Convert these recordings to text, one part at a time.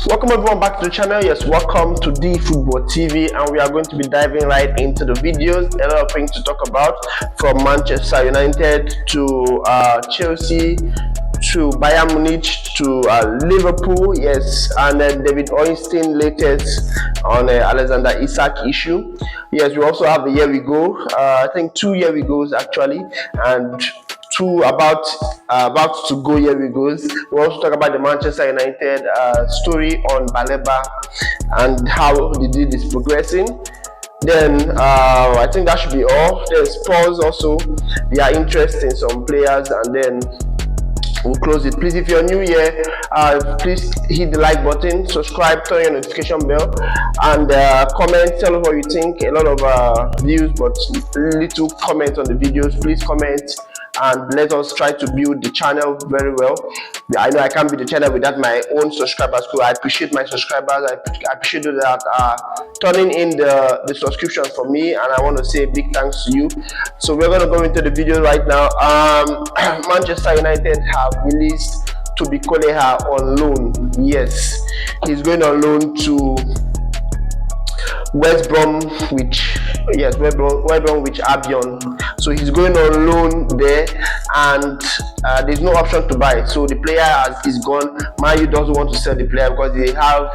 Welcome everyone back to the channel. Yes, welcome to the Football TV, and we are going to be diving right into the videos. A lot of things to talk about, from Manchester United to Chelsea to Bayern Munich to Liverpool. Yes, and David Ornstein latest on Alexander Isak issue. Yes, we also have a year we go. I think 2 year we goes actually, and two about to go here we goes. We also talk about the Manchester United story on Baleba and how the deal is progressing. Then I think that should be all. Then Spurs also, they are interested in some players, and then we'll close it. Please, if you're new here, please hit the like button, subscribe, turn your notification bell, and comment. Tell us what you think. A lot of views but little comment on the videos. Please comment and let us try to build the channel very well. I know I can't build the channel without my own subscribers, so I appreciate my subscribers. I appreciate those that are turning in the subscriptions for me, and I want to say big thanks to you. So we're going to go into the video right now. Manchester United have released Toby on loan. Yes, he's going on loan to WestBrom, which Albion. So he's going on loan there, and there's no option to buy. So the player is gone. Man U doesn't want to sell the player because they have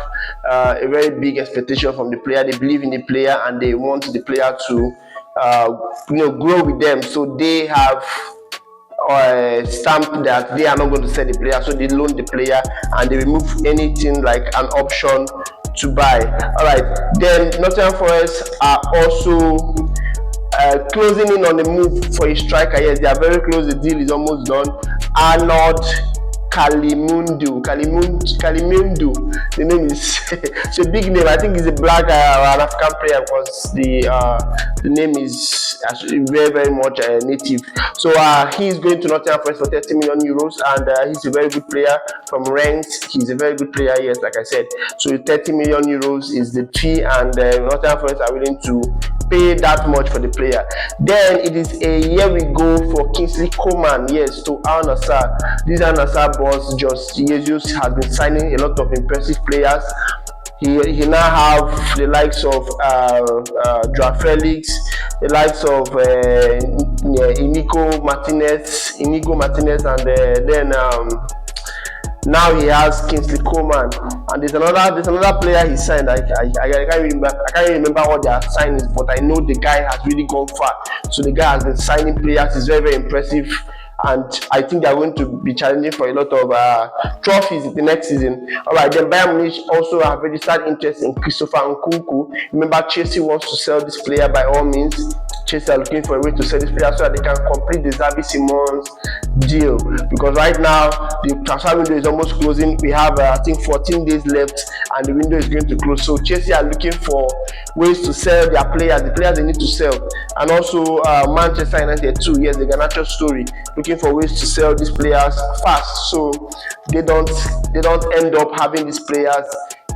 a very big expectation from the player. They believe in the player and they want the player to grow with them. So they have stamp that they are not going to sell the player, so they loan the player and they remove anything like an option to buy. All right, then Nottingham Forest are also closing in on the move for a striker. Yes, they are very close. The deal is almost done. Arnaud Kalimuendo. The name is it's a big name. I think he's a black or an African player because the name is very, very much native. So he's going to Nottingham Forest for 30 million euros, and he's a very good player from Rennes. He's a very good player, yes, like I said. So 30 million euros is the fee, and Nottingham Forest are willing to pay that much for the player. Then it is a year we go for Kingley Coman. Yes, to Nassir. This Nassir boss just Jesus has been signing a lot of impressive players. He now have the likes of Felix, the likes of Inigo Martinez, and then now he has Kingley Coman, and there's another player he signed. I can't remember what their sign is, but I know the guy has really gone far. So the guy has been signing players. He's very, very impressive, and I think they are going to be challenging for a lot of trophies in the next season. All right, then Bayern Munich also have registered interest in Christopher Nkunku. Remember, Chelsea wants to sell this player by all means. Chelsea are looking for a way to sell this player so that they can complete the Xavi Simons deal, because right now the transfer window is almost closing. We have I think 14 days left and the window is going to close. So Chelsea are looking for ways to sell their players, the players they need to sell, and also Manchester United too. Yes, the Garnacho story, looking for ways to sell these players fast so they don't end up having these players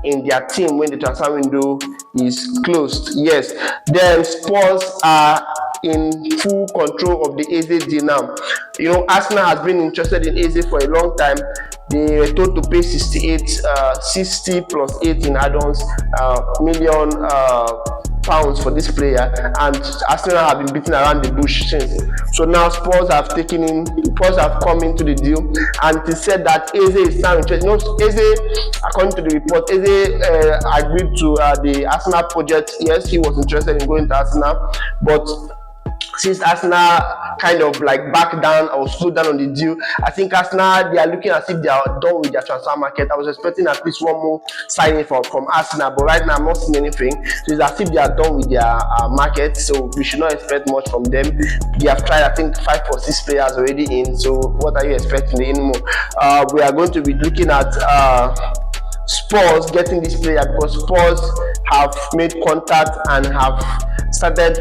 in their team when the transfer window is closed. Yes, then Spurs are in full control of the Eze deal now. You know, Arsenal has been interested in Eze for a long time. They were told to pay 60 plus 8 in add-ons million pounds for this player, and Arsenal have been beating around the bush since. So now Spurs have come into the deal, and it is said that Eze is now interested. You know, Eze, according to the report, Eze agreed to the Arsenal project. Yes, he was interested in going to Arsenal, but since Arsenal kind of like back down or slowed down on the deal, I think Arsenal, they are looking as if they are done with their transfer market. I was expecting at least one more signing from Arsenal, but right now I'm not seeing anything. So it's as if they are done with their market, so we should not expect much from them. They have tried, I think, 5 or 6 players already in, so what are you expecting anymore? We are going to be looking at Spurs getting this player, because Spurs have made contact and have started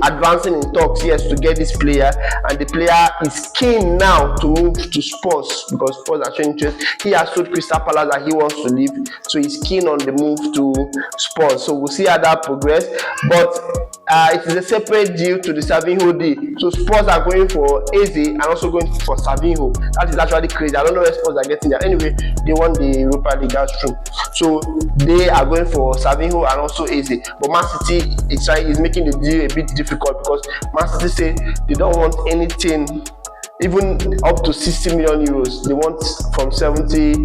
advancing in talks, yes, to get this player, and the player is keen now to move to Spurs because Spurs are showing interest. He has told Crystal Palace that he wants to leave, so he's keen on the move to Spurs. So we'll see how that progresses. But it is a separate deal to the Savinho deal. So Spurs are going for Eze and also going for Savinho. That is actually crazy. I don't know where Spurs are getting there. Anyway, they won the Europa League, that's true. So they are going for Savinho and also Eze. But Man City is making the deal a bit difficult because Man City say they don't want anything even up to 60 million euros. They want from 70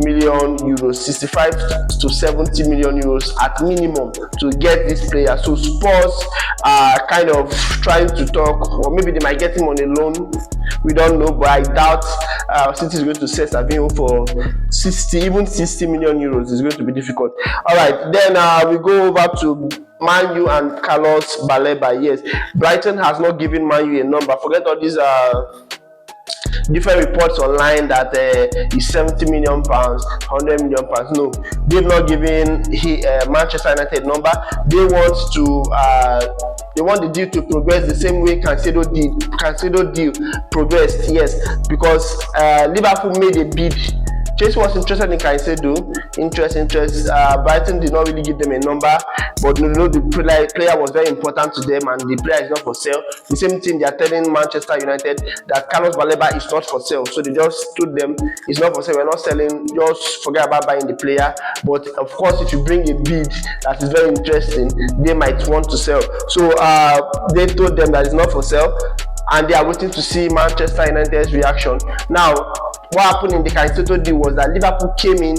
million euros, 65 to 70 million euros at minimum to get this player. So Spurs are kind of trying to talk, or maybe they might get him on a loan. We don't know, but I doubt City is going to sell Savinho for 60 million euros. It's going to be difficult. All right, then we go over to Man U and Carlos Baleba. Yes, Brighton has not given Man U a number. Forget all these different reports online that is 70 million pounds, 100 million pounds. No, they've not given Manchester United number. They want the deal to progress the same way Cancelo deal progressed. Yes, because Liverpool made a bid. Chelsea was interested in Kalimuendo. Interest. Brighton did not really give them a number, but the player was very important to them, and the player is not for sale. The same thing they are telling Manchester United, that Carlos Baleba is not for sale. So they just told them it's not for sale. We're not selling. Just forget about buying the player. But of course, if you bring a bid that is very interesting, they might want to sell. So they told them that it's not for sale, and they are waiting to see Manchester United's reaction. Now, what happened in the Kalimuendo deal was that Liverpool came in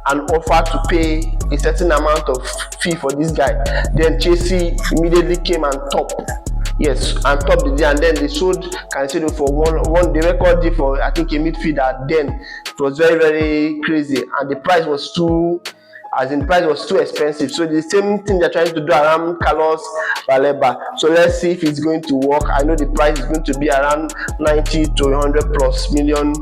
and offered to pay a certain amount of fee for this guy. Then Chelsea immediately came and topped the deal, and then they sold Kalimuendo for one the record deal for, I think, a midfielder. Then it was very, very crazy, and the price was too expensive. So the same thing they're trying to do around Carlos Baleba. So let's see if it's going to work. I know the price is going to be around 90 to 100 plus million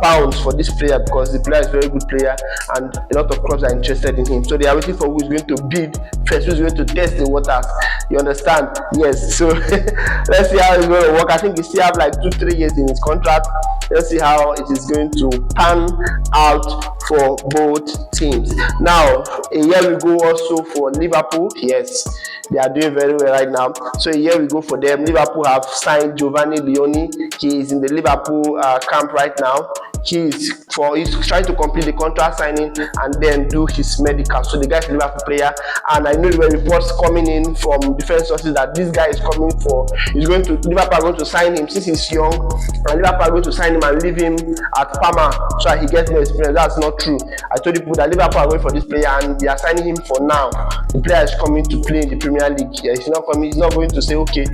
pounds for this player, because the player is a very good player and a lot of clubs are interested in him. So they are waiting for who is going to bid first, who is going to test the waters. You understand? Yes. So let's see how it's going to work. I think he still have like 2-3 years in his contract. Let's see how it is going to pan out for both teams. Now, a year we go also for Liverpool. Yes, they are doing very well right now. So a year we go for them. Liverpool have signed Giovani Leoni. He is in the Liverpool camp right now. He's trying to complete the contract signing and then do his medical. So the guy is a Liverpool player, and I know there were reports coming in from different sources that this guy is Liverpool are going to sign him since he's young, and Liverpool are going to sign him and leave him at Parma so that he gets more experience. That's not true. I told people that Liverpool are going for this player and they are signing him for now. The player is coming to play in the Premier League. Yeah, he's not coming. He's not going to say, okay,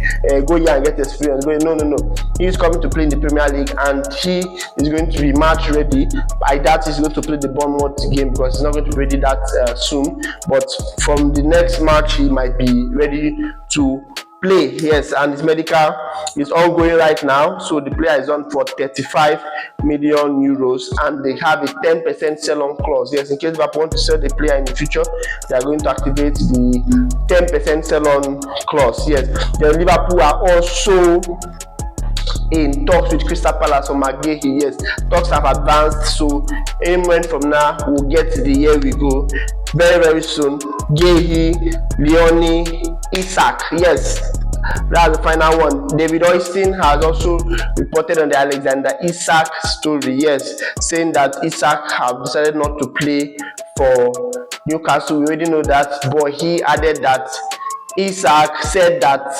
go here and get experience. No. He's coming to play in the Premier League, and he is going to be match ready. I doubt he's going to play the Bournemouth game because he's not going to be ready that soon. But from the next match, he might be ready to play. Yes, and his medical is ongoing right now. So the player is on for 35 million euros, and they have a 10% sell-on clause. Yes, in case Liverpool want to sell the player in the future, they are going to activate the 10% sell-on clause. Yes, then Liverpool are also in talks with Crystal Palace on Guehi. Yes, talks have advanced, so any moment from now we'll get to the year we go very, very soon. Guehi, Leoni, Isak. Yes, that's the final one. David Ornstein has also reported on the Alexander Isak story. Yes, saying that Isak have decided not to play for Newcastle. We already know that, but he added that Isak said that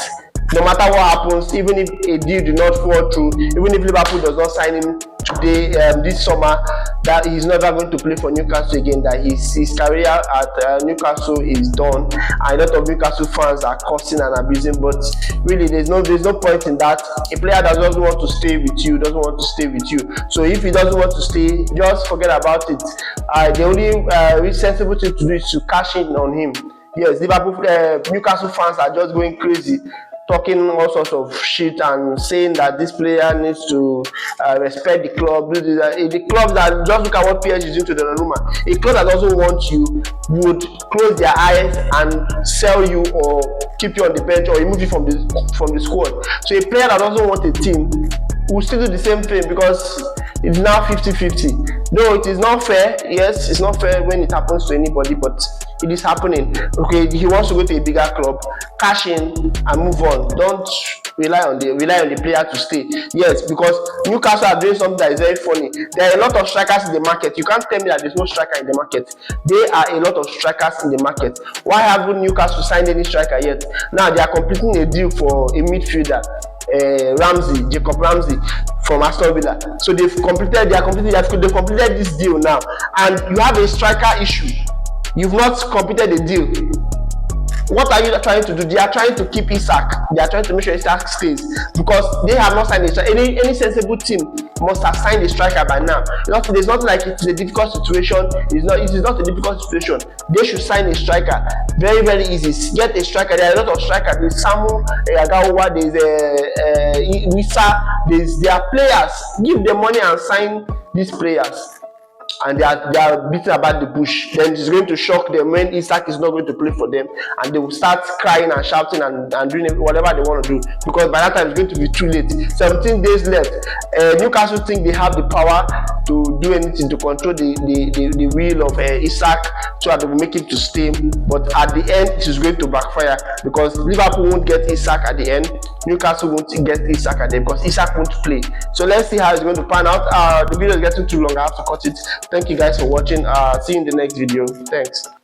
no matter what happens, even if a deal do not fall through, even if Liverpool does not sign him today, this summer, that he's never going to play for Newcastle again, that his career at Newcastle is done. And a lot of Newcastle fans are cursing and abusing, but really there's no point in that. A player that doesn't want to stay with you doesn't want to stay with you. So if he doesn't want to stay, just forget about it. The only sensible thing to do is to cash in on him. Yes, Newcastle fans are just going crazy, talking all sorts of shit and saying that this player needs to respect the club. The clubs that just look at what PSG is doing to Donnarumma. A club that doesn't want you would close their eyes and sell you or keep you on the bench or remove you from the squad. So a player that doesn't want a team will still do the same thing because it's now 50-50. Though it is not fair, yes, it's not fair when it happens to anybody, but it is happening. Okay, he wants to go to a bigger club, cash in and move on. Don't rely on the player to stay. Yes, because Newcastle are doing something that is very funny. There are a lot of strikers in the market. You can't tell me that there's no striker in the market. There are a lot of strikers in the market. Why haven't Newcastle signed any striker yet? Now they are completing a deal for a midfielder, Jacob Ramsey from Aston Villa. So they've completed this deal now, and you have a striker issue. You've not completed the deal. What are you trying to do? They are trying to keep Isak. They are trying to make sure Isak stays because they have not signed a striker. Any sensible team must have signed a striker by now. There's not like it's a difficult situation. It is not a difficult situation. They should sign a striker. Very, very easy. Get a striker. There are a lot of strikers. There's Samu, Agawa, there's Wisa. There are players. Give them money and sign these players. And they are beating about the bush. Then it's going to shock them when Isak is not going to play for them, and they will start crying and shouting and doing whatever they want to do, because by that time it's going to be too late. 17 days left. Newcastle think they have the power to do anything to control the will of Isak so that they will make him to stay, but at the end it is going to backfire because Liverpool won't get Isak at the end. Newcastle won't get Isak at the end because Isak won't play. So let's see how it's going to pan out. The video is getting too long. I have to cut it. Thank you guys for watching. See you in the next video. Thanks.